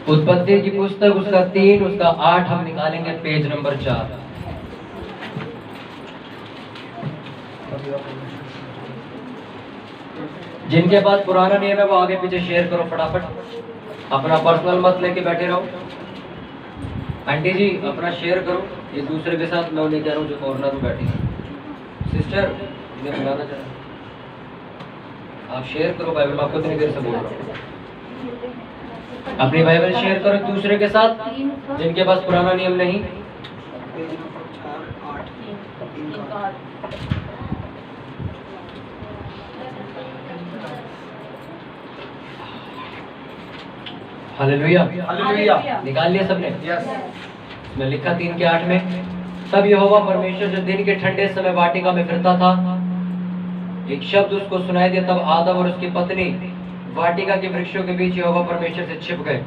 उत्पत्ति की पुस्तक उसका 3 उसका 8 हम निकालेंगे, पेज नंबर 4। जिनके पास पुराना नियम है वो आगे पीछे शेयर करो फटाफट, अपना पर्सनल मत लेके बैठे रहो। आंटी जी अपना शेयर करो एक दूसरे के साथ, मैं उन्हें कह रहा हूँ जो कॉर्नर में बैठी है। सिस्टर इन्हें बुलाना चाह, आप शेयर करो बाइबल, मैं आपको इतनी देर से बोल रहा हूँ। अपनी बाइबल शेयर करो एक दूसरे के साथ जिनके पास पुराना नियम नहीं। Hallelujah, hallelujah. निकाल लिया सबने? यस। मैं लिखा 3 के 8 में, तब यहोवा परमेश्वर जो दिन के ठंडे समय वाटिका में फिरता था, एक शब्द उसको सुनाई दिया। तब आदम और उसकी पत्नी वाटिका के वृक्षों के बीच यहोवा परमेश्वर से छिप गए।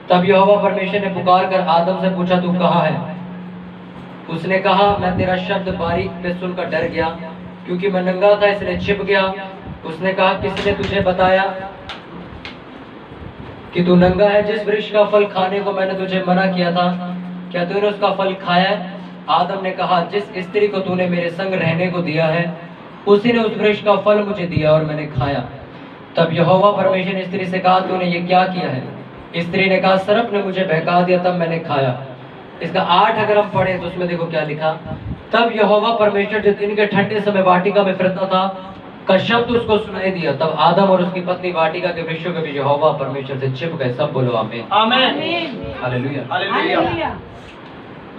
तब यहोवा परमेश्वर ने पुकार कर आदम से पूछा, तू कहाँ है? उसने कहा, मैं तेरा शब्द बारीक पे सुनकर डर गया, क्योंकि मैं नंगा था इसलिए छिप गया। उसने कहा, किसने तुझे बताया कि तू नंगा है? जिस वृक्ष का फल खाने को मैंने तुझे मना किया था, क्या तूने उसका फल खाया? आदम ने कहा, जिस स्त्री को तूने मेरे संग रहने को दिया है, उसी ने उस वृक्ष का फल मुझे दिया और मैंने खाया। तब यहोवा परमेश्वर ने स्त्री से कहा, तूने ये क्या किया है? स्त्री ने कहा, सर्प ने मुझे बहका दिया, तब मैंने खाया। इसका 8 अगर हम पढ़े तो उसमें देखो क्या लिखा। तब यहोवा परमेश्वर जो दिन के ठंडे समय वाटिका में फिरता था का शब्द उसको सुनाई दिया। तब आदम और उसकी पत्नी वाटिका के वृक्षों के बीच यहोवा परमेश्वर से छिप गए। सब बोलो आमीन, आमीन, हालेलुया, हालेलुया।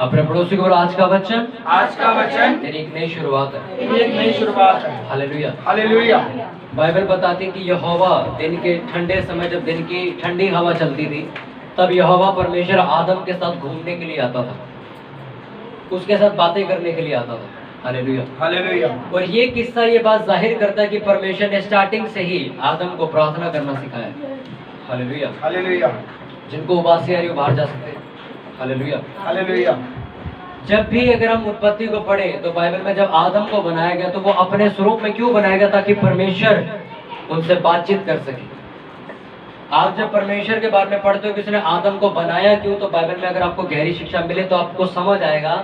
अपने पड़ोसी को बोलो, आज का वचन, आज का वचन तेरी एक नई शुरुआत है, एक नई शुरुआत है। Hallelujah, hallelujah. बाइबल बताती है कि यहोवा दिन के ठंडे समय, जब दिन की ठंडी हवा चलती थी, तब यहोवा परमेश्वर आदम के साथ घूमने के लिए आता था, उसके साथ बातें करने के लिए आता था। Hallelujah, hallelujah. और ये किस्सा ये बात जाहिर करता है कि परमेश्वर ने स्टार्टिंग से ही आदम को प्रार्थना करना सिखाया। Hallelujah, hallelujah. जिनको उबासी आ रही है बाहर जा सकते हैं। Hallelujah, hallelujah. जब भी अगर हम उत्पत्ति को पढ़े तो बाइबल में जब आदम को बनाया गया तो वो अपने स्वरूप में क्यों बनाया गया? ताकि परमेश्वर उनसे बातचीत कर सके। आप जब परमेश्वर के बारे में पढ़ते हो कि उसने आदम को बनाया क्यों, तो बाइबल में अगर आपको गहरी शिक्षा मिले तो आपको समझ आएगा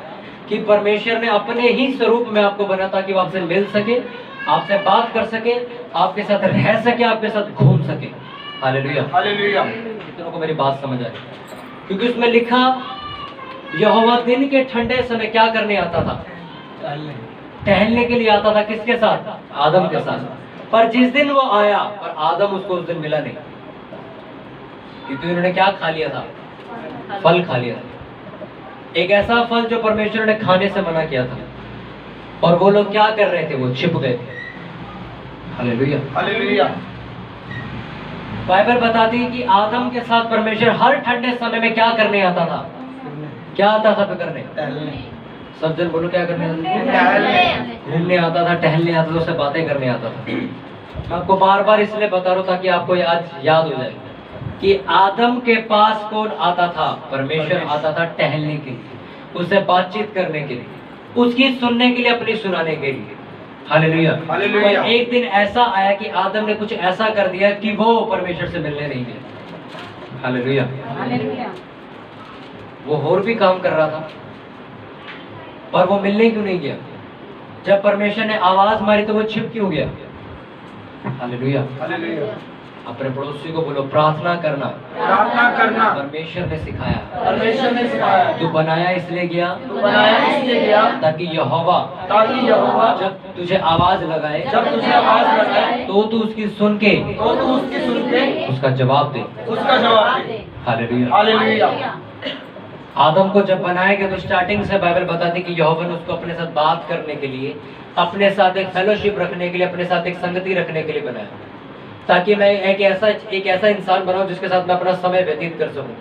कि परमेश्वर ने अपने ही स्वरूप में आपको बनाया ताकि वो आपसे मिल सके, आपसे बात कर सके, आपके साथ रह सके, आपके साथ घूम सके। Hallelujah, hallelujah. कितनों को मेरी बात समझ आई? क्योंकि उसमें लिखा यहोवा दिन के ठंडे समय क्या करने आता था? टहलने के लिए आता था। किसके साथ? आदम के साथ। पर जिस दिन वो आया पर आदम उसको उस दिन मिला नहीं, क्योंकि उन्होंने क्या खा लिया था? फल खा लिया था। एक ऐसा फल जो परमेश्वर ने खाने से मना किया था। और वो लोग क्या कर रहे थे? वो छिप गए थे। Hallelujah, hallelujah. बाइबल बताती है कि आदम के साथ परमेश्वर हर ठंडे समय में क्या करने आता था? क्या आता था? करने, सब जन बोलो, क्या करने? घूमने आता था, टहलने आता था, उससे बातें करने आता था। मैं आपको बार बार इसलिए बता रहा हूँ ताकि आपको आज याद हो जाए कि आदम के पास कौन आता था? परमेश्वर आता था टहलने के लिए, उससे बातचीत करने के लिए, उसकी सुनने के लिए, अपनी सुनाने के लिए। Hallelujah, hallelujah. एक दिन ऐसा आया कि आदम ने कुछ ऐसा कर दिया कि वो परमेश्वर से मिलने नहीं गया। Hallelujah, hallelujah. वो और भी काम कर रहा था पर वो मिलने क्यों नहीं गया? जब परमेश्वर ने आवाज मारी तो वो छिप क्यों गया? Hallelujah, hallelujah. अपने पड़ोसी को बोलो, प्रार्थना करना, प्रार्थना करना परमेश्वर ने सिखाया, परमेश्वर ने सिखाया। तू बनाया इसलिए गया, तू बनाया इसलिए गया ताकि यहोवा जब तुझे आवाज लगाए, जब तुझे आवाज लगाए तो तू उसकी सुन के, उसका जवाब दे, उसका जवाब दे। Hallelujah, hallelujah. आदम को जब बनाया गया तो स्टार्टिंग से बाइबल बताती है कि यहोवा ने उसको अपने साथ बात करने के लिए, अपने साथ एक फेलोशिप रखने के लिए, अपने साथ एक संगति रखने के लिए बनाया, ताकि मैं एक ऐसा इंसान बनाऊं जिसके साथ मैं अपना समय व्यतीत कर सकूं।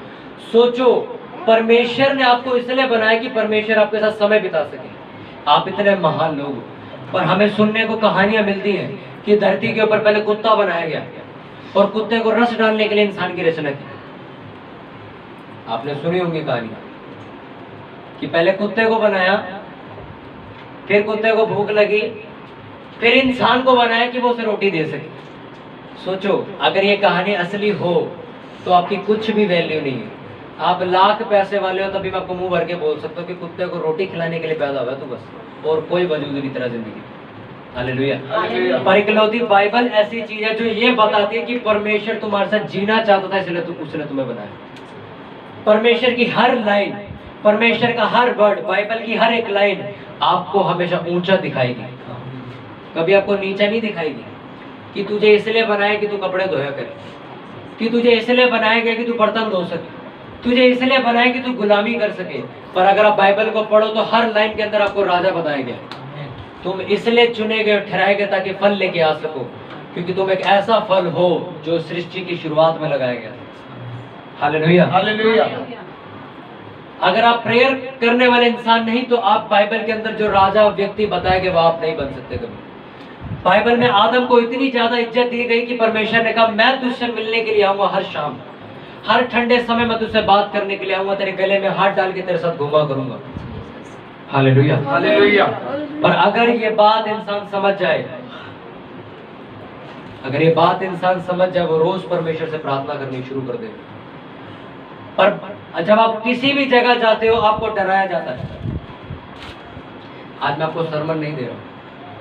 सोचो, परमेश्वर ने आपको इसलिए बनाया कि परमेश्वर आपके साथ समय बिता सके। आप इतने महान लोग हो, पर हमें सुनने को कहानियां मिलती हैं कि धरती के ऊपर पहले कुत्ता बनाया गया और कुत्ते को रस डालने के लिए इंसान की रचना की। आपने सुनी होंगी कहानी कि पहले कुत्ते को बनाया, फिर कुत्ते को भूख लगी, फिर इंसान को बनाया कि वो उसे रोटी दे सके। सोचो, अगर ये कहानी असली हो तो आपकी कुछ भी वैल्यू नहीं है। आप लाख पैसे वाले हो तभी मैं आपको मुंह भर के बोल सकता हूँ कि कुत्ते को रोटी खिलाने के लिए पैदा हुआ है तू बस, और कोई वजूद नहीं तेरा जिंदगी। हालेलुया। पर इकलौती बाइबल ऐसी चीज है जो ये बताती है कि परमेश्वर तुम्हारे साथ जीना चाहता था, इसलिए उसने तुम्हें बनाया। परमेश्वर की हर लाइन, परमेश्वर का हर वर्ड, बाइबल की हर एक लाइन आपको हमेशा ऊंचा दिखाएगी, कभी आपको नीचा नहीं दिखाएगी। कि तुझे इसलिए बनाया कि तू कपड़े धोया करे, कि तुझे इसलिए बनाया गया कि तू बर्तन धो सके, तुझे इसलिए बनाया कि तू गुलामी कर सके। पर अगर आप बाइबल को पढ़ो तो हर लाइन के अंदर आपको राजा बताया गया, तुम इसलिए चुने गए, ठहराए गए ताकि फल लेके आ सको, क्योंकि तुम एक ऐसा फल हो जो सृष्टि की शुरुआत में लगाया गया। Hallelujah, hallelujah. अगर आप प्रेयर करने वाले इंसान नहीं तो आप बाइबल के अंदर जो राजा व्यक्ति बताए गए वो आप नहीं बन सकते कभी। बाइबल में आदम को इतनी ज्यादा इज्जत दी गई कि परमेश्वर ने कहा मैं तुझसे मिलने के लिए आऊंगा, हर शाम, हर ठंडे समय मैं तुझसे बात करने के लिए आऊंगा, तेरे गले में हाथ डाल के तेरे साथ घूमा करूंगा। Hallelujah, hallelujah. पर अगर ये बात इंसान समझ जाए, अगर ये बात इंसान समझ जाए, वो रोज परमेश्वर से प्रार्थना करनी शुरू कर दे। पर जब आप किसी भी जगह जाते हो आपको डराया जाता है। आज मैं आपको सरमन नहीं दे रहा हूं,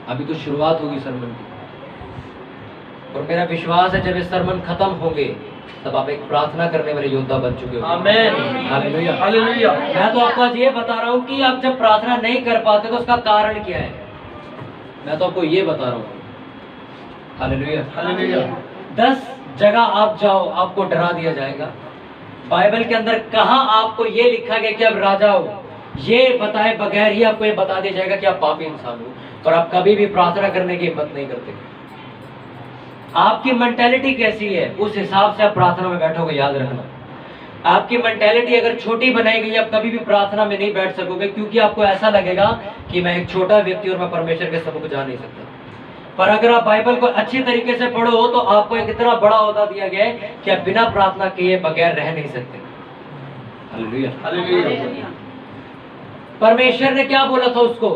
अभी तो शुरुआत होगी सरमन की, और मेरा विश्वास है जब ये सरमन खत्म होंगे तब आप एक प्रार्थना करने वाले योद्धा बन चुके हो। आमीन, हालेलुया, हालेलुया। मैं तो आपको आज ये बता रहा हूँ कि आप जब प्रार्थना नहीं कर पाते तो उसका कारण क्या है, मैं तो आपको ये बता रहा हूँ। Hallelujah, hallelujah. 10 जगह आप जाओ आपको डरा दिया जाएगा। बाइबल के अंदर कहाँ आपको ये लिखा गया कि आप राजा हो, ये बताए बगैर ही आपको ये बता दिया जाएगा कि आप पापी इंसान हो, पर आप कभी भी प्रार्थना करने की हिम्मत नहीं करते। आपकी मेंटालिटी कैसी है उस हिसाब से आप प्रार्थना में बैठोगे, याद रखना। आपकी मेंटालिटी अगर छोटी बनाई गई, आप कभी भी प्रार्थना में नहीं बैठ सकोगे, क्योंकि आपको ऐसा लगेगा कि मैं एक छोटा व्यक्ति और मैं परमेश्वर के सम्मुख जा नहीं सकता। पर अगर आप बाइबल को अच्छी तरीके से पढ़ो तो आपको एक इतना बड़ा ओहदा दिया गया है कि आप बिना प्रार्थना किए बगैर रह नहीं सकते। Hallelujah, hallelujah. परमेश्वर ने क्या बोला था उसको,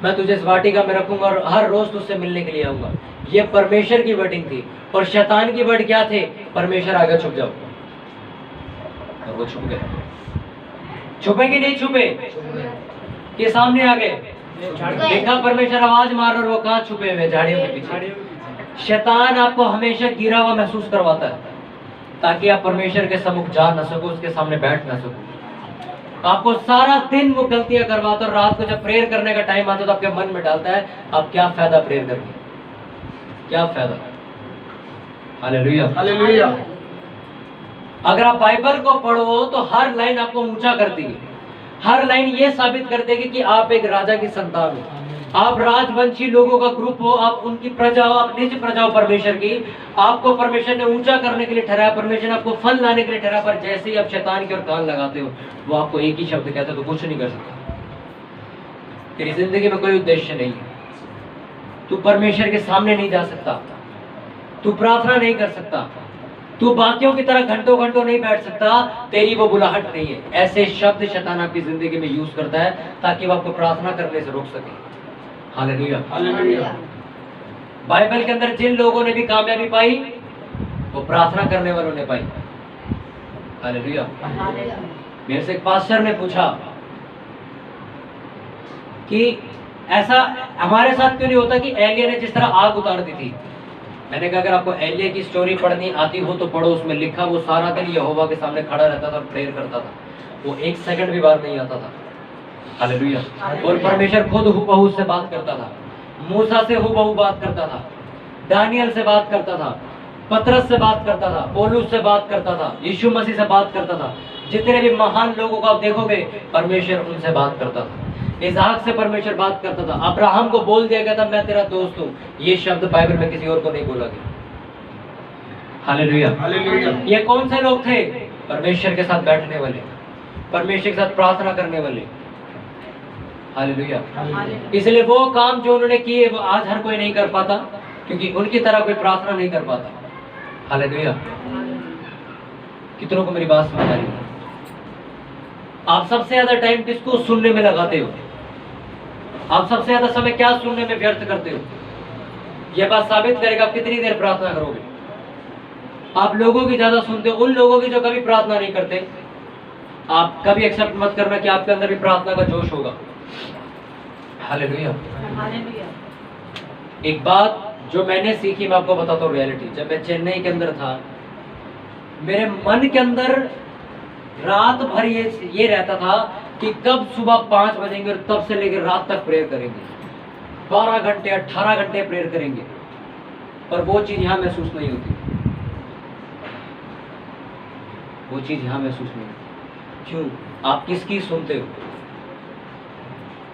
मैं तुझे इस वाटिका में रखूंगा और हर रोज तुझसे मिलने के लिए आऊंगा। ये परमेश्वर की वर्डिंग थी। और शैतान की वर्ड क्या थे, परमेश्वर आगे छुप जाओ, और वो छुप गए। छुपे कि नहीं छुपे, ये सामने आ गए। देखा परमेश्वर आवाज मार और वो कहाँ छुपे हुए, झाड़ियों के पीछे। शैतान आपको हमेशा गिरा हुआ महसूस करवाता है ताकि आप परमेश्वर के सम्मुख जा न सको, उसके सामने बैठ न सको। आपको सारा दिन वो गलतियां करवाता है और रात को जब प्रेयर करने का टाइम आता है तो आपके मन में डालता है अब क्या फायदा प्रेयर करके, क्या फायदा। Hallelujah, hallelujah. अगर आप बाइबल को पढ़ो तो हर लाइन आपको ऊंचा करती है, हर लाइन ये साबित कर देगी कि आप एक राजा की संतान हो, आप राजवंशी लोगों का ग्रुप हो, आप उनकी प्रजा हो, आप निज प्रजा हो परमेश्वर की। आपको परमेश्वर ने ऊंचा करने के लिए ठहराया, परमेश्वर ने आपको फल लाने के लिए ठहराया। पर जैसे ही आप शैतान की ओर कान लगाते हो वो आपको एक ही शब्द कहता है, तो कुछ नहीं कर सकता। तेरी जिंदगी में कोई उद्देश्य नहीं है, तू परमेश्वर के सामने नहीं जा सकता, तू प्रार्थना नहीं कर सकता, तू बाकियों की तरह घंटों घंटों नहीं बैठ सकता, तेरी वो बुलाहट नहीं है। ऐसे शब्द शैतान आपकी जिंदगी में यूज करता है ताकि वो आपको प्रार्थना करने से रोक सके। Hallelujah, hallelujah. बाइबल के अंदर जिन लोगों ने भी कामयाबी पाई वो प्रार्थना करने वालों ने पाई। हालेलुया। मेरे से एक पास्टर ने पूछा कि ऐसा हमारे साथ क्यों नहीं होता कि एलिया ने जिस तरह आग उतार दी थी। मैंने कहा अगर आपको एलिया की स्टोरी पढ़नी आती हो तो पढ़ो, उसमें लिखा वो सारा दिन यहोवा के सामने खड़ा रहता था और प्रेयर करता था, वो एक सेकंड भी बाहर नहीं आता था। हालेलुया। और परमेश्वर खुद हूबहू से बात करता था, मूसा से हूबहू बात करता था, दानियल से बात करता था, पतरस से बात करता था, पौलुस से बात करता था, यीशु मसीह से बात करता था। जितने भी महान लोगों को आप देखोगे परमेश्वर उनसे बात करता था। इसहाक से परमेश्वर बात करता था, अब्राहम को बोल दिया गया था मैं तेरा दोस्त हूँ। ये शब्द बाइबल में किसी और को नहीं बोला गया। Hallelujah, hallelujah. ये कौन से लोग थे, परमेश्वर के साथ बैठने वाले, परमेश्वर के साथ प्रार्थना करने वाले। हालेलुया। इसलिए वो काम जो उन्होंने किए वो आज हर कोई नहीं कर पाता, क्योंकि उनकी तरह कोई प्रार्थना नहीं कर पाता। हालेलुया। कितनों को मेरी बात समझ आ रही है? आप सबसे ज्यादा टाइम किसको सुनने में लगाते हो? आप सबसे ज्यादा समय क्या सुनने में व्यर्थ करते हो? यह बात साबित करेगा आप कितनी देर प्रार्थना करोगे। आप लोगों की ज्यादा सुनते हो, उन लोगों की जो कभी प्रार्थना नहीं करते। आप कभी एक्सेप्ट मत करना कि आपके अंदर भी प्रार्थना का जोश होगा। हालेलुया। एक बात जो मैंने सीखी, मैं आपको बताता हूँ रियलिटी। जब मैं चेन्नई के अंदर था, मेरे मन के अंदर रात भर ये रहता था कि कब सुबह 5 बजेंगे और तब से लेकर रात तक प्रेयर करेंगे, 12 घंटे 18 घंटे प्रेयर करेंगे। पर वो चीज यहाँ महसूस नहीं होती, वो चीज यहाँ महसूस नहीं होती। क्यों? आप किसकी सुनते हो?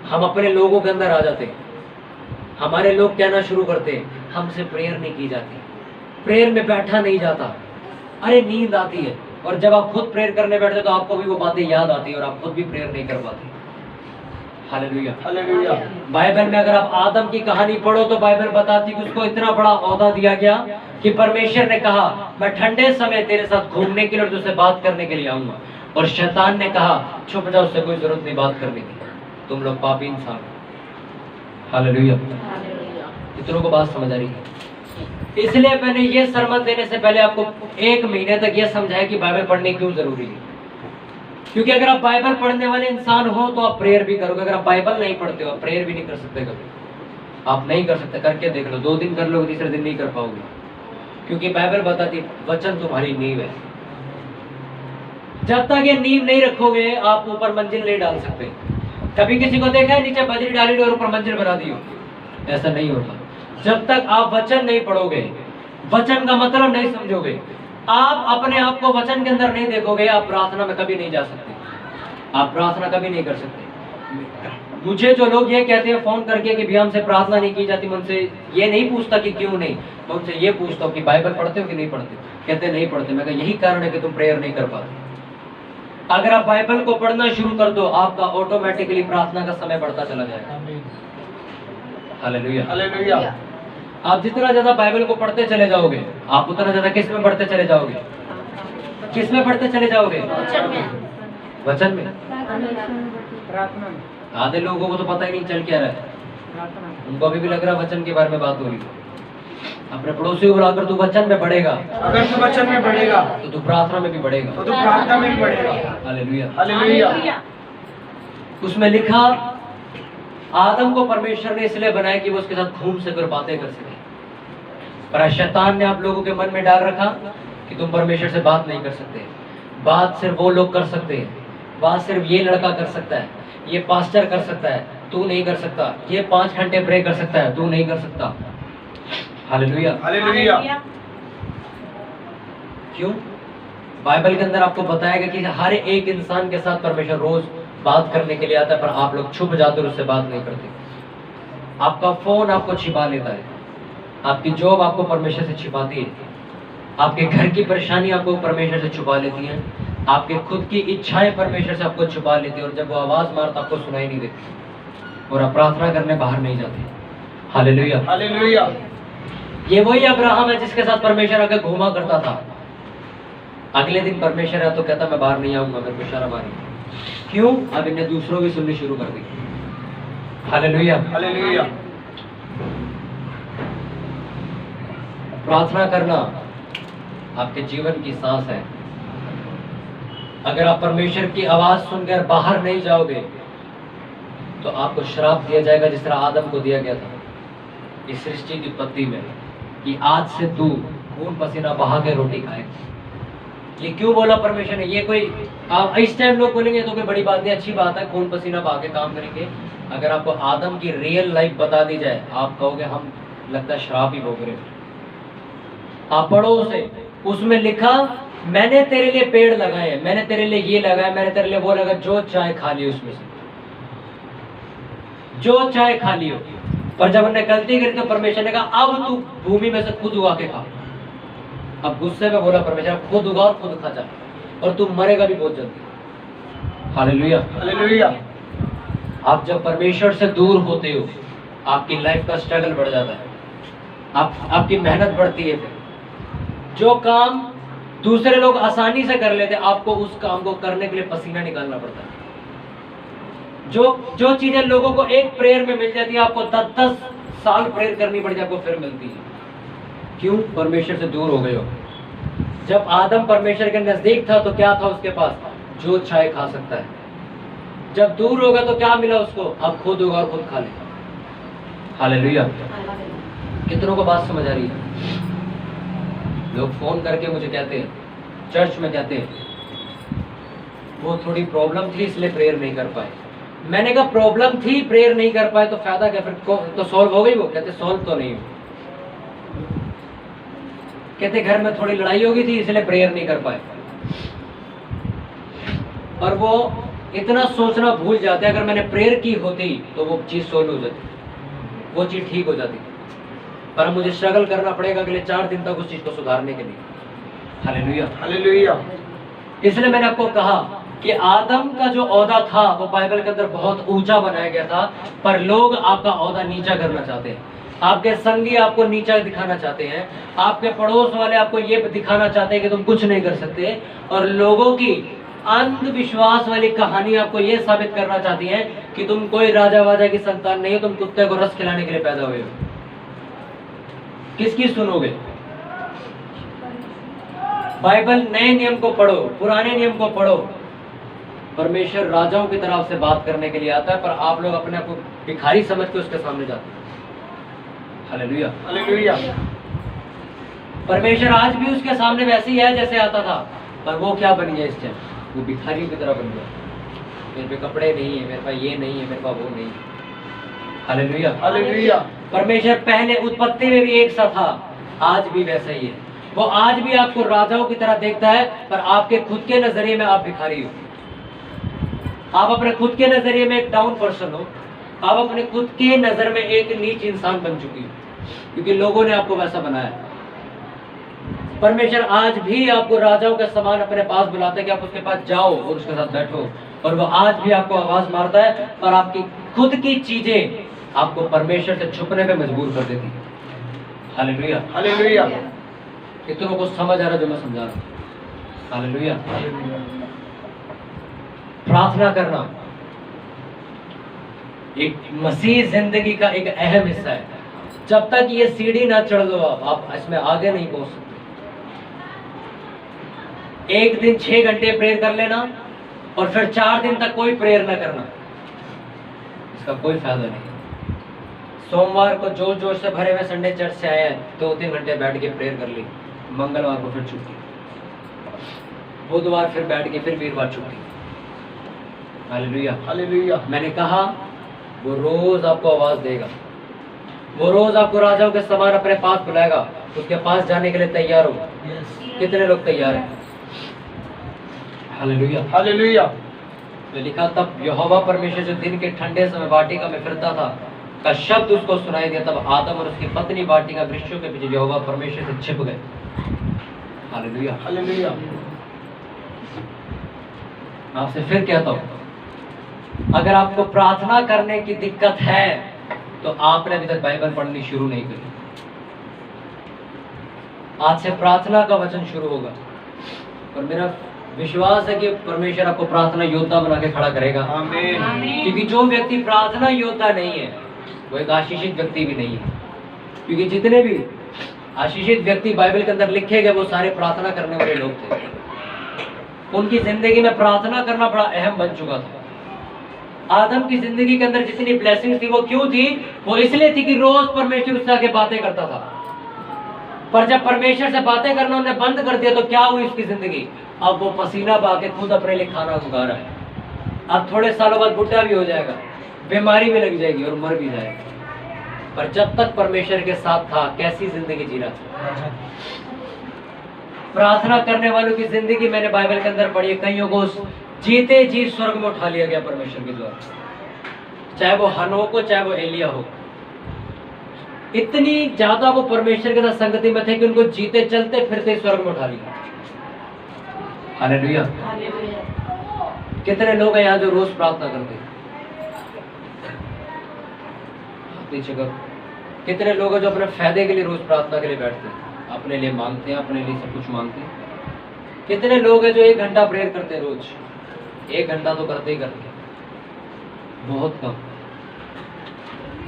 हम अपने लोगों के अंदर आ जाते हैं, हमारे लोग कहना शुरू करते हैं हमसे प्रेयर नहीं की जाती, प्रेयर में बैठा नहीं जाता, अरे नींद आती है। और जब आप खुद प्रेयर करने बैठते तो आपको भी वो बातें याद आती है और आप खुद भी प्रेयर नहीं कर पाते। Hallelujah, hallelujah. बाइबल में अगर आप आदम की कहानी पढ़ो तो बाइबल बताती कि उसको इतना बड़ा ओहदा दिया गया कि परमेश्वर ने कहा मैं ठंडे समय तेरे साथ घूमने के लिए और तुझसे बात करने के लिए आऊंगा। और शैतान ने कहा छुप जाओ, उससे कोई जरूरत नहीं बात करने की, तुम लोग पापी इंसान। हालेलुया। कितनों को बात समझ आ रही है? इसलिए मैंने ये सरमन देने से पहले आपको 1 महीने तक ये समझाया कि बाइबल पढ़नी क्यों जरूरी है। क्योंकि अगर आप बाइबल पढ़ने वाले इंसान हो तो आप प्रेयर भी करोगे। अगर आप बाइबल नहीं पढ़ते हो आप प्रेयर भी नहीं कर सकते। कभी आप नहीं कर सकते, करके देख लो, 2 दिन कर लो, तीसरे दिन नहीं कर पाओगे। क्योंकि बाइबल बताती वचन तुम्हारी नींव है। जब तक ये नींव नहीं रखोगे आप ऊपर मंजिल नहीं डाल सकते। कभी किसी को देखा है नीचे बजरी डाली और ऊपर मंजिल बना दी हो? ऐसा नहीं होता। जब तक आप वचन नहीं पढ़ोगे, वचन का मतलब नहीं समझोगे, आप अपने आप को वचन के अंदर नहीं देखोगे, आप प्रार्थना में कभी नहीं जा सकते, आप प्रार्थना कभी नहीं कर सकते। मुझे जो लोग ये कहते हैं फोन करके कि भैया हमसे प्रार्थना नहीं की जाती, मैं उनसे ये नहीं पूछता कि क्यों नहीं, मैं उनसे ये पूछता हूँ कि बाइबल पढ़ते हो कि नहीं पढ़ते? कहते नहीं पढ़ते। मैं कहा यही कारण है कि तुम प्रेयर नहीं कर पाते। अगर आप बाइबल को पढ़ना शुरू कर दो आपका ऑटोमेटिकली प्रार्थना का समय बढ़ता चला जाएगा। Hallelujah, hallelujah. आप जितना ज्यादा बाइबल को पढ़ते चले जाओगे आप उतना ज्यादा किस में बढ़ते चले जाओगे? किस में बढ़ते चले जाओगे? वचन में। प्रार्थना में। आधे लोगों को तो पता ही नहीं चल क्या रहा है, उनको अभी भी लग रहा है वचन के बारे में बात हो रही है। अपने पड़ोसी को बोला अगर तू वचन में बढ़ेगा, अगर तू वचन में बढ़ेगा तो तू प्रार्थना में भी बढ़ेगा, तो तू प्रार्थना में भी बढ़ेगा। Hallelujah, hallelujah. उसमें लिखा आदम को परमेश्वर ने इसलिए बनाया कि वो उसके साथ घूम सके और बातें कर सके। पर शैतान ने आप लोगों के मन में डाल रखा कि तुम परमेश्वर से बात नहीं कर सकते, बात सिर्फ वो लोग कर सकते हैं, बात सिर्फ ये लड़का कर सकता है, ये पास्टर कर सकता है, तू नहीं कर सकता, ये 5 घंटे प्रे कर सकता है, तू नहीं कर सकता। Hallelujah, hallelujah. क्यों? बाइबल के अंदर आपको बताया गया कि हर एक इंसान के साथ परमेश्वर रोज बात करने के लिए आता है, पर आप लोग छुप जाते हो, उससे बात नहीं करते। आपका फोन आपको छिपा लेता है, आपकी जॉब आपको परमेश्वर से छिपाती है, आपके घर की परेशानी आपको परमेश्वर से छुपा लेती है, आपके खुद की इच्छाएं परमेश्वर से आपको छुपा लेती है, और जब वो आवाज मारता आपको सुनाई नहीं देती और आप प्रार्थना करने बाहर नहीं जाते। Hallelujah, hallelujah. ये वही अब्राहम है जिसके साथ परमेश्वर आके घूमा करता था। अगले दिन परमेश्वर है तो कहता मैं बाहर नहीं आऊंगा, मेरे को शर्म आ रही है। क्यों? अब इन्हें दूसरों की सुननी शुरू कर दी। Hallelujah, hallelujah. प्रार्थना करना आपके जीवन की सांस है। अगर आप परमेश्वर की आवाज सुनकर बाहर नहीं जाओगे तो आपको श्राप दिया जाएगा, जिस तरह आदम को दिया गया था इस सृष्टि की उत्पत्ति में कि आज से तू खून पसीना बहा के रोटी खाए। ये क्यों बोला परमेश्वर ने? ये कोई इस टाइम लोग बोलेंगे तो कोई बड़ी बात नहीं, अच्छी बात है, खून पसीना बहा के काम करेंगे। अगर आपको आदम की रियल लाइफ बता दी जाए आप कहोगे हम लगता है श्राप ही भोग रहे। आप पढ़ो उसे, उसमें लिखा मैंने तेरे लिए पेड़ लगाए, मैंने तेरे लिए ये लगाया, मैंने तेरे लिए वो लगाया, जो चाहे खा लियो उसमें से, जो चाहे खा लियो। पर जब हमने गलती करी तो परमेश्वर ने कहा अब तू भूमि में से खुद उगा के खा। अब गुस्से में बोला परमेश्वर खुद उगा और खुद खा जा, और तू मरेगा भी बहुत जल्दी। Hallelujah, hallelujah. आप जब परमेश्वर से दूर होते हो आपकी लाइफ का स्ट्रगल बढ़ जाता है, आपकी मेहनत बढ़ती है। फिर जो काम दूसरे लोग आसानी से कर लेते आपको उस काम को करने के लिए पसीना निकालना पड़ता है। जो चीजें लोगों को एक प्रेयर में मिल जाती है आपको 10-10 साल प्रेयर करनी पड़ती है, आपको फिर मिलती है। क्यों? परमेश्वर से दूर हो गए हो। जब आदम परमेश्वर के नजदीक था तो क्या था उसके पास? जो चाहे खा सकता है। जब दूर होगा तो क्या मिला उसको? अब खुद होगा और खुद खा लेगा। हालेलुया। कितनों को बात समझ आ रही है? लोग फोन करके मुझे कहते हैं, चर्च में कहते हैं वो थोड़ी प्रॉब्लम थी इसलिए प्रेयर नहीं कर पाए। मैंने कहा प्रॉब्लम थी, प्रेयर नहीं कर पाए तो फायदा क्या? फिर तो सॉल्व हो गई वो? कहते सॉल्व तो नहीं हो। कहते घर में थोड़ी लड़ाई हो गई थी इसलिए प्रेयर नहीं कर पाए। और वो इतना सोचना भूल जाते, अगर मैंने प्रेयर की होती तो वो चीज सोल्व हो जाती, वो चीज ठीक हो जाती। पर मुझे स्ट्रगल करना पड़ेगा अगले 4 दिन तक उस चीज को सुधारने के लिए। Hallelujah, hallelujah. इसलिए मैंने आपको कहा कि आदम का जो ओहदा था वो बाइबल के अंदर बहुत ऊंचा बनाया गया था, पर लोग आपका ओहदा नीचा करना चाहते हैं। आपके संगी आपको नीचा दिखाना चाहते हैं, आपके पड़ोस वाले आपको ये दिखाना चाहते हैं कि तुम कुछ नहीं कर सकते, और लोगों की अंधविश्वास वाली कहानी आपको ये साबित करना चाहती है कि तुम कोई राजा वाजा की संतान नहीं हो, तुम कुत्ते को रस खिलाने के लिए पैदा हुए हो। किसकी सुनोगे? बाइबल नए नियम को पढ़ो, पुराने नियम को पढ़ो। परमेश्वर राजाओं की तरफ से बात करने के लिए आता है, पर आप लोग अपने आप को भिखारी समझ के उसके सामने जाते हैं। Hallelujah, hallelujah. परमेश्वर आज भी उसके सामने वैसे ही है जैसे आता था, पर वो क्या बन गया इस टाइम? वो भिखारी की तरह बन गया। मेरे पे कपड़े नहीं है, मेरे पास ये नहीं है, मेरे पास वो नहीं है। Hallelujah, hallelujah. परमेश्वर पहले उत्पत्ति में भी एक सा था, आज भी वैसा ही है। वो आज भी आपको राजाओं की तरह देखता है, पर आपके खुद के नजरिए में आप भिखारी हो। आप अपने खुद के नजरिए में एक डाउन पर्सन हो, आप अपने खुद के नजर में एक नीच इंसान बन चुकी हो, क्योंकि लोगों ने आपको वैसा बनाया। परमेश्वर आज भी आपको राजाओं के समान अपने पास बुलाता है कि आप उसके पास जाओ और उसके साथ बैठो, और वो आज भी आपको आवाज मारता है, पर आपकी खुद की चीजें आपको परमेश्वर से छुपने में मजबूर कर देती है। Hallelujah, hallelujah. कितनों को समझ आ रहा जो मैं समझा रहा हूँ? हालेलुया। प्रार्थना करना एक मसीह जिंदगी का एक अहम हिस्सा है। जब तक ये सीढ़ी ना चढ़ लो आप इसमें आगे नहीं पहुंच सकते। एक दिन 6 घंटे प्रेयर कर लेना और फिर 4 दिन तक कोई प्रेयर ना करना, इसका कोई फायदा नहीं। सोमवार को जोश जोश से भरे हुए संडे चर्च से आए, 2-3 घंटे बैठ के प्रेयर कर ली, मंगलवार को फिर छुट्टी, बुधवार फिर बैठ के, फिर वीरवार छुट्टी। Hallelujah, hallelujah. मैंने कहा वो रोज आपको आवाज देगा, वो रोज आपको राजाओं के समान अपने पास बुलाएगा। उसके पास जाने के लिए तैयार हो? कितने लोग तैयार हैं? Hallelujah, hallelujah. तो लिखा, तब यहोवा परमेश्वर जो दिन के ठंडे समय वाटिका में फिरता था का शब्द उसको सुनाई दिया, तब आदम और उसकी पत्नी वाटिका वृक्षों के पीछे यहोवा परमेश्वर से छिप गए। Hallelujah, hallelujah. आपसे फिर कहता हूं, अगर आपको प्रार्थना करने की दिक्कत है तो आपने अभी तक बाइबल पढ़नी शुरू नहीं करी। आज से प्रार्थना का वचन शुरू होगा, और मेरा विश्वास है कि परमेश्वर आपको प्रार्थना योद्धा बना के खड़ा करेगा। आमीन। क्योंकि जो व्यक्ति प्रार्थना योद्धा नहीं है वो एक आशीषित व्यक्ति भी नहीं है। क्योंकि जितने भी आशीषित व्यक्ति बाइबल के अंदर लिखे गए वो सारे प्रार्थना करने वाले लोग थे। उनकी जिंदगी में प्रार्थना करना बड़ा अहम बन चुका था। आदम की जिंदगी के अंदर जितनी ब्लेसिंग्स थी वो क्यों थी? वो इसलिए थी कि रोज परमेश्वर उससे आके बातें करता था। पर जब परमेश्वर से बातें करना उन्हें बंद कर दिया तो क्या हुई उसकी जिंदगी? अब वो पसीना बहा के खुद अपने लिए खाना उगा रहा है। अब थोड़े सालों बाद बुढ़ा भी हो जाएगा, बीमारी भी लग जाएगी और मर भी जाएगा। पर जब तक परमेश्वर के साथ था कैसी जिंदगी जी रहा था। प्रार्थना करने वालों की जिंदगी मैंने बाइबल के अंदर पढ़ी है, कईयों को जीते जी स्वर्ग में उठा लिया गया परमेश्वर के द्वारा, चाहे वो हनोक हो चाहे वो एलिया हो। इतनी ज्यादा वो परमेश्वर के साथ संगति में थे कि उनको जीते चलते फिरते स्वर्ग में उठा लिया। हालेलुया। कितने लोग हैं यहाँ जो रोज प्रार्थना करते हैं? नीचे करो। कितने लोग हैं जो अपने फायदे के लिए रोज प्रार्थना के लिए बैठते हैं, अपने लिए मांगते हैं, अपने लिए सब कुछ मांगते हैं? कितने लोग हैं जो 1 घंटा प्रेयर करते हैं रोज? 1 घंटा तो करते ही करते हैं, बहुत कम।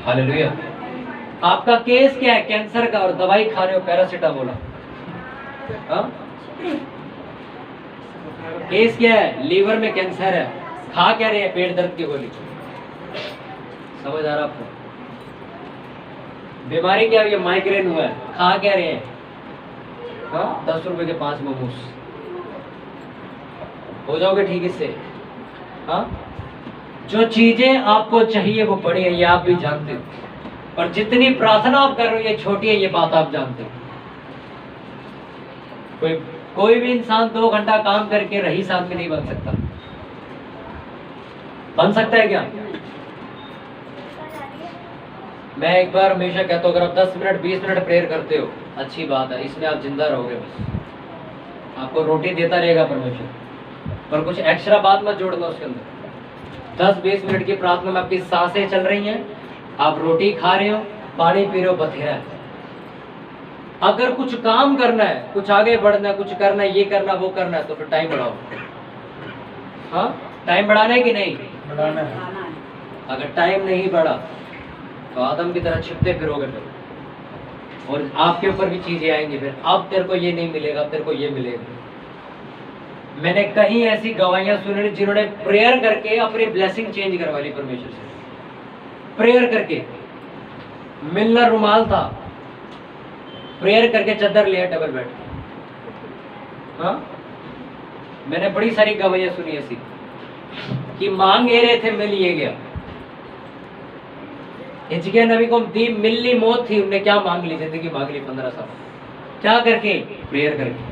हालेलुया। आपका केस क्या है? कैंसर का, और दवाई खा रहे हो पैरासिटामोल। हाँ, केस क्या है? लीवर में कैंसर है। खा क्या रहे हैं? पेट दर्द की गोली। समझ आ रहा आपको? बीमारी क्या है? माइग्रेन हुआ है। खा क्या रहे हैं? हाँ, 10 रुपए के 5 मोमोज। हो जाओगे ठीक इससे? हाँ, जो चीजें आपको चाहिए वो बड़ी है, ये आप भी जानते हो, और जितनी प्रार्थना आप कर रहे हो ये छोटी है, ये बात आप जानते हो। कोई भी इंसान 2 घंटा काम करके रईस आदमी नहीं बन सकता। बन सकता है क्या? मैं एक बार हमेशा कहता हूँ, अगर आप 10 मिनट 20 मिनट प्रेयर करते हो, अच्छी बात है, इसमें आप जिंदा रहोगे। बस आपको रोटी देता रहेगा परमेश्वर, पर कुछ एक्स्ट्रा बात मत जोड़ना उसके अंदर। 10-20 मिनट की प्रार्थना में आपकी सांसें चल रही हैं, आप रोटी खा रहे हो, पानी पी रहे हो, बथेरा है। अगर कुछ काम करना है, कुछ आगे बढ़ना है, कुछ करना है, ये करना वो करना है, तो फिर टाइम बढ़ाओ। हाँ, टाइम बढ़ाना है कि नहीं? बढ़ाना है। अगर टाइम नहीं बढ़ा तो आदम की तरह छिपते फिरोगे फिर, और आपके ऊपर भी चीजें आएंगी फिर। अब तेरे को ये नहीं मिलेगा, अब तेरे को ये मिलेगा। मैंने कहीं ऐसी गवाहियां सुनी जिन्होंने प्रेयर करके अपनी ब्लेसिंग चेंज करवा ली परमेश्वर से। प्रेयर करके, मिलना रुमाल था, प्रेयर करके चादर लिया डबल बेड। हाँ, मैंने बड़ी सारी गवाहियां सुनी ऐसी कि मांग ये रहे थे, मिल ये गया। हिजकिय्याह नबी को मिलनी मौत थी, उन्हें क्या मांग ली? जिंदगी मांग ली 15 साल। क्या करके? प्रेयर करके।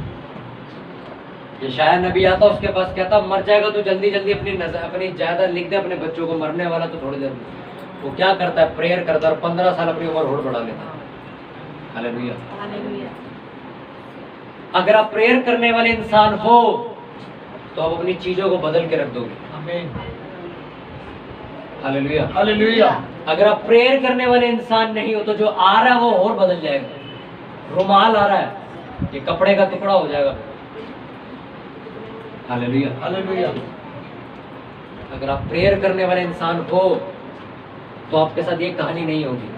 यशायाह नबी आता उसके पास, कहता मर जाएगा तो जल्दी जल्दी अपनी जायदाद लिख दे अपने बच्चों को, मरने वाला तो थोड़ी देर में। वो क्या करता है? प्रेयर करता है, और 15 साल अपनी उम्र और बढ़ा लेता है। हालेलुया। अगर आप प्रेयर करने वाले इंसान हो तो आप अपनी चीजों को बदल के रख दोगे। आमीन। Hallelujah, hallelujah. अगर आप प्रेयर करने वाले इंसान नहीं हो तो जो आ रहा है वो और बदल जाएगा। रुमाल आ रहा है, ये कपड़े का टुकड़ा हो जाएगा। Hallelujah, hallelujah. अगर आप प्रेयर करने वाले इंसान हो तो आपके साथ ये कहानी नहीं होगी।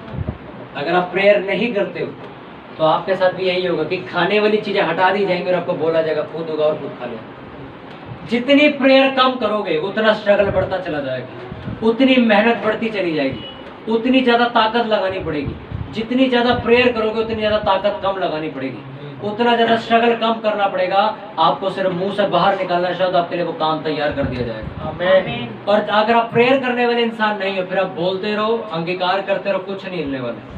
अगर आप प्रेयर नहीं करते हो तो आपके साथ भी यही होगा कि खाने वाली चीजें हटा दी जाएंगी और आपको बोला जाएगा खुद होगा और खुद खा लेगा। जितनी प्रेयर कम करोगे उतना स्ट्रगल बढ़ता चला जाएगा, उतनी मेहनत बढ़ती चली जाएगी, उतनी ज्यादा ताकत लगानी पड़ेगी। जितनी ज्यादा प्रेयर करोगे उतनी ज्यादा ताकत कम लगानी पड़ेगी, उतना ज्यादा स्ट्रगल कम करना पड़ेगा। आपको सिर्फ मुंह से बाहर निकालना शायद आपके लिए वो काम तैयार कर दिया जाएगा। आमीन। और अगर आप प्रेयर करने वाले इंसान नहीं हो, फिर आप बोलते रहो, अंगीकार करते रहो, कुछ नहीं हिलने वाले।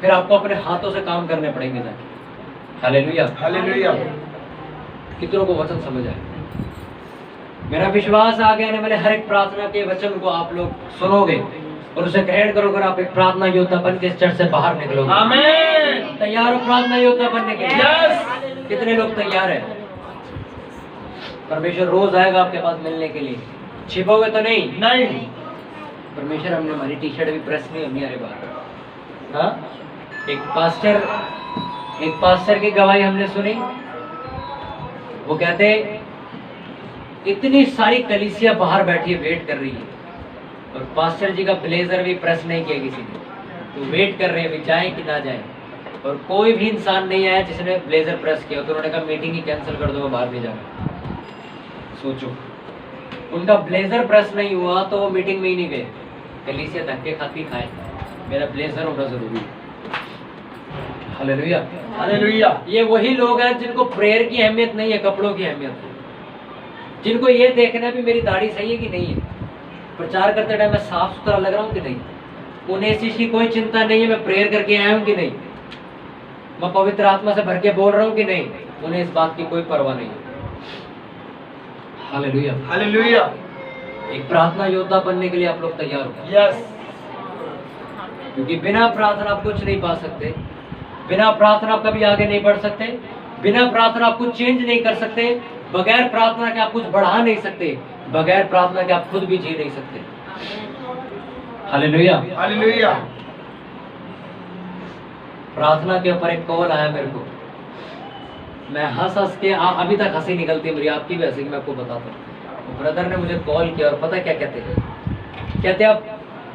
फिर आपको अपने हाथों से काम करने पड़ेंगे जाके। Hallelujah, hallelujah. कितनों को वचन समझ आए? मेरा विश्वास आ गया आने वाले हर एक प्रार्थना के वचन को आप लोग सुनोगे और उसे ग्रहण करोगे। आप एक प्रार्थना योद्धा बन के इस चर्च से बाहर निकलोगे। आमीन। तैयार हो प्रार्थना योद्धा बनने के लिए? यस। कितने लोग तैयार हैं? परमेश्वर रोज आएगा आपके पास मिलने के लिए। छिपोगे तो नहीं? नहीं। परमेश्वर, हमने हमारी टी शर्ट भी प्रेस नहीं होनी। अरे बात, हाँ, एक पास्टर की गवाही हमने सुनी। वो कहते इतनी सारी कलीसिया बाहर बैठी है, वेट कर रही है, और पास्टर जी का ब्लेजर भी प्रेस नहीं किया किसी ने, तो वेट कर रहे हैं अभी जाए कि ना जाए। और कोई भी इंसान नहीं आया जिसने ब्लेजर प्रेस किया, तो उन्होंने कहा मीटिंग ही कैंसिल कर दो, बाहर नहीं जाना। सोचो, उनका ब्लेजर प्रेस नहीं हुआ तो वो मीटिंग में ही नहीं गए। कलीसिया धक्के खाती खाए, मेरा ब्लेजर होना जरूरी है। Hallelujah, hallelujah. ये वही लोग हैं जिनको प्रेयर की अहमियत नहीं है, कपड़ों की अहमियत है। जिनको ये देखना है भी मेरी दाढ़ी सही है कि नहीं है, प्रचार करते टाइम मैं साफ सुथरा लग रहा हूँ कि नहीं, उन्हें इस चीज की कोई चिंता नहीं है मैं प्रेयर करके आया हूँ कि नहीं, मैं पवित्र आत्मा से भर के बोल रहा हूँ कि नहीं, उन्हें इस बात की कोई परवाह नहीं है। Hallelujah, hallelujah. एक प्रार्थना योद्धा बनने के लिए आप लोग तैयार हो? यस। क्योंकि बिना प्रार्थना आप कुछ नहीं पा सकते, बिना प्रार्थना आप कभी आगे नहीं बढ़ सकते, बिना प्रार्थना आप कुछ चेंज नहीं कर सकते, बगैर प्रार्थना के आप कुछ बढ़ा नहीं सकते, बगैर प्रार्थना के आप खुद भी जी नहीं सकते। Hallelujah, hallelujah. प्रार्थना के ऊपर एक कॉल आया मेरे को, मैं हंस के अभी तक हंसी निकलती मेरी, आपकी भी हंसी, मैं आपको बताता हूँ। ब्रदर ने मुझे कॉल किया और पता क्या कहते हैं? कहते आप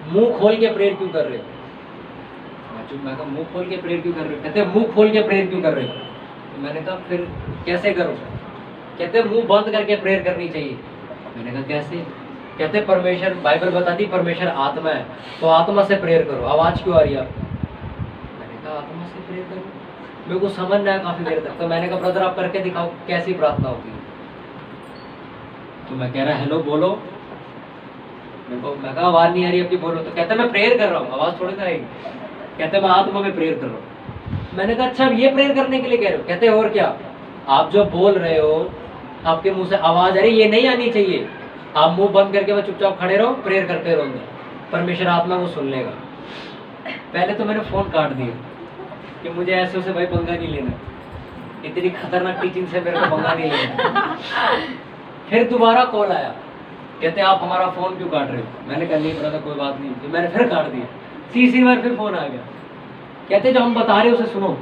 मुंह खोल के प्रेयर क्यों कर रहे हो? मैं कहा मुंह खोल के प्रेयर क्यों कर रहे हो? कहते मुंह खोल के प्रेयर क्यों कर रहे हो? तो मैंने कहा फिर कैसे करूँ? कहते मुंह बंद करके प्रेयर करनी चाहिए। मैंने कहा कैसे? कहते परमेश्वर, बाइबल बताती परमेश्वर आत्मा है, तो आत्मा से प्रेयर करो। आवाज़ क्यों आ रही है आपको? मैंने कहा आत्मा से प्रेयर करो। मेरे को समझ नहीं आया काफ़ी देर तक। तो मैंने कहा ब्रदर आप करके दिखाओ कैसी प्रार्थना होती है। तो मैं कह रहा हेलो बोलो। मैं कहा आवाज़ नहीं आ रही आपकी, बोलो। तो कहते मैं प्रेयर कर रहा हूँ, आवाज़ थोड़ी ना आएगी। कहते मैं आत्मा में प्रेयर कर रहा हूँ। मैंने कहा अच्छा ये प्रेयर करने के लिए कह रहे हो? कहते और क्या, आप जो बोल रहे हो आपके मुंह से आवाज़ आ रही, ये नहीं आनी चाहिए। आप मुंह बंद करके बस चुपचाप खड़े रहो, प्रेयर करते रहो, परमेश्वर आत्मा को सुन लेगा। पहले तो मैंने फ़ोन काट दिया कि मुझे ऐसे से भाई पंगा नहीं लेना, इतनी खतरनाक टीचिंग से मेरे को पंगा नहीं लेना। फिर दोबारा कॉल आया, कहते आप हमारा फ़ोन क्यों काट रहे हो? मैंने कहा नहीं ब्रदर कोई बात नहीं। तो मैंने फिर काट दिया। तीसरी बार फिर फ़ोन आ गया, कहते जो हम बता रहे हो उसे सुनो।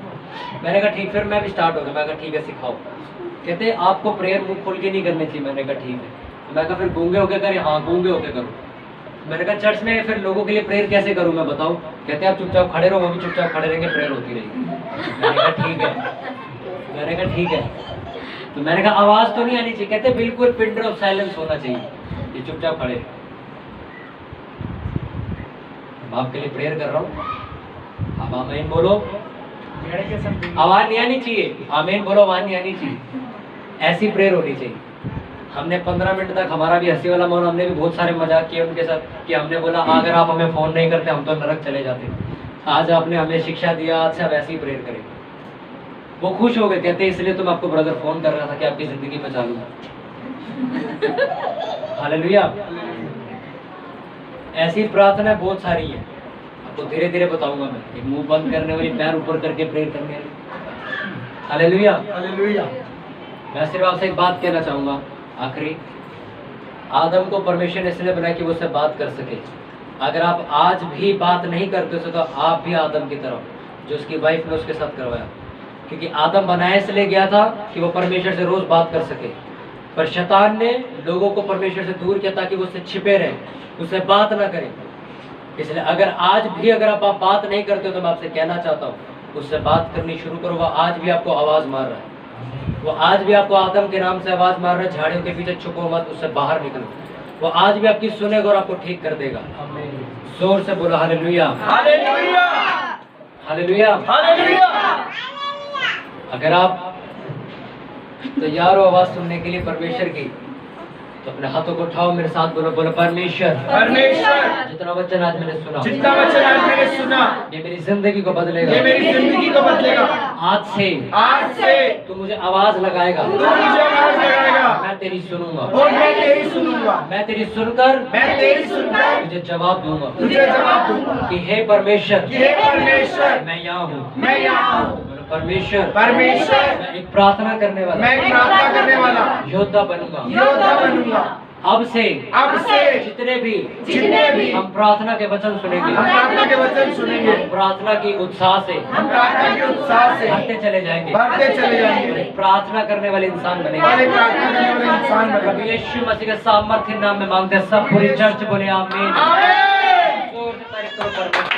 मैंने कहा ठीक। फिर मैं भी स्टार्ट हो गया। मैं कहा ठीक है सिखाओ। कहते आपको प्रेयर मुंह खोल के नहीं करनी चाहिए। मैंने कहा ठीक है। मैं कहा फिर गूंगे होके करें? हाँ गूंगे होके करो। मैंने कहा चर्च में फिर लोगों के लिए प्रेयर कैसे करूँ मैं, बताओ? कहते आप चुपचाप खड़े रहो, वो भी चुपचाप खड़े रहेंगे, प्रेयर होती रहेगी। मैंने कहा ठीक है। मैंने कहा ठीक है। तो मैंने कहा आवाज़ तो नहीं आनी चाहिए? कहते बिल्कुल पिन ड्रॉप साइलेंस होना चाहिए, ये चुपचाप खड़े। मैं आपके लिए प्रेयर कर रहा हूँ, आप आमीन बोलो। आवाज़ नहीं आनी चाहिए, आमीन बोलो। आवाज़ नहीं आनी चाहिए, ऐसी प्रेयर होनी चाहिए। हमने 15 मिनट तक, हमारा भी हंसी वाला माहौल, हमने भी बहुत सारे मजाक किए उनके साथ कि हमने बोला अगर आप हमें फ़ोन नहीं करते हम तो नरक चले जाते। आज आपने हमें शिक्षा दिया, आज से आप ऐसे ही प्रेयर करेंगे। वो खुश हो गए, कहते इसलिए तो मैं आपको ब्रदर फ़ोन कर रहा था कि आपकी ज़िंदगी बचा लूँगा। हालेलुया। ऐसी प्रार्थना बहुत सारी है, आपको धीरे धीरे बताऊंगा मैं। एक मुंह बंद करने वाली, पैर ऊपर करके प्रेयर करने वाली। Hallelujah hallelujah. मैं सिर्फ आपसे एक बात कहना चाहूँगा आखिरी। आदम को परमेश्वर ने इसलिए बनाया कि वो उससे बात कर सके। अगर आप आज भी बात नहीं करते हो तो आप भी आदम की तरह, जो उसकी वाइफ ने उसके साथ करवाया। क्योंकि आदम बनाया इसलिए गया था कि वो परमेश्वर से रोज़ बात कर सके, पर शैतान ने लोगों को परमेश्वर से दूर किया ताकि वो उससे छिपे रहें, उससे बात ना करें। इसलिए अगर आज भी अगर आप बात नहीं करते हो तो मैं आपसे कहना चाहता हूँ उससे बात करनी शुरू करो। वो आज भी आपको आवाज़ मार रहा है, वो आज भी आपको आदम के नाम से आवाज़ मार रहा है। झाड़ियों के पीछे छुपो मत, उससे बाहर निकलो। वो आज भी आपकी सुनेगा और आपको ठीक कर देगा। जोर से बोलो हालेलुया हालेलुया हालेलुया हालेलुया। अगर आप तैयार हो आवाज़ सुनने के लिए परमेश्वर की, तो अपने हाथों को उठाओ, मेरे साथ बोलो, बोलो परमेश्वर परमेश्वर। जितना वचन आज मैंने सुना, जितना वचन आज मैंने सुना, ये मेरी जिंदगी को बदलेगा, ये मेरी जिंदगी को बदलेगा। आज से तू मुझे आवाज लगाएगा, तू मुझे आवाज लगाएगा, मैं तेरी सुनूंगा और मैं तेरी सुनूंगा, मैं तेरी सुनकर तुझे जवाब दूंगा, कि हे परमेश्वर मैं यहाँ हूँ, मैं यहाँ हूँ। परमेश्वर मैं एक प्रार्थना करने वाला योद्धा बनूंगा। अब से जितने भी हम प्रार्थना के वचन सुनेंगे, प्रार्थना की उत्साह से बढ़ते चले जाएंगे, प्रार्थना करने वाले इंसान बनेंगे। प्रभु यीशु मसीह के सामर्थ्य नाम में मांगते हैं सब पूरी चर्च बोले आमीन। जोर से तारीफ करो परमेश्वर।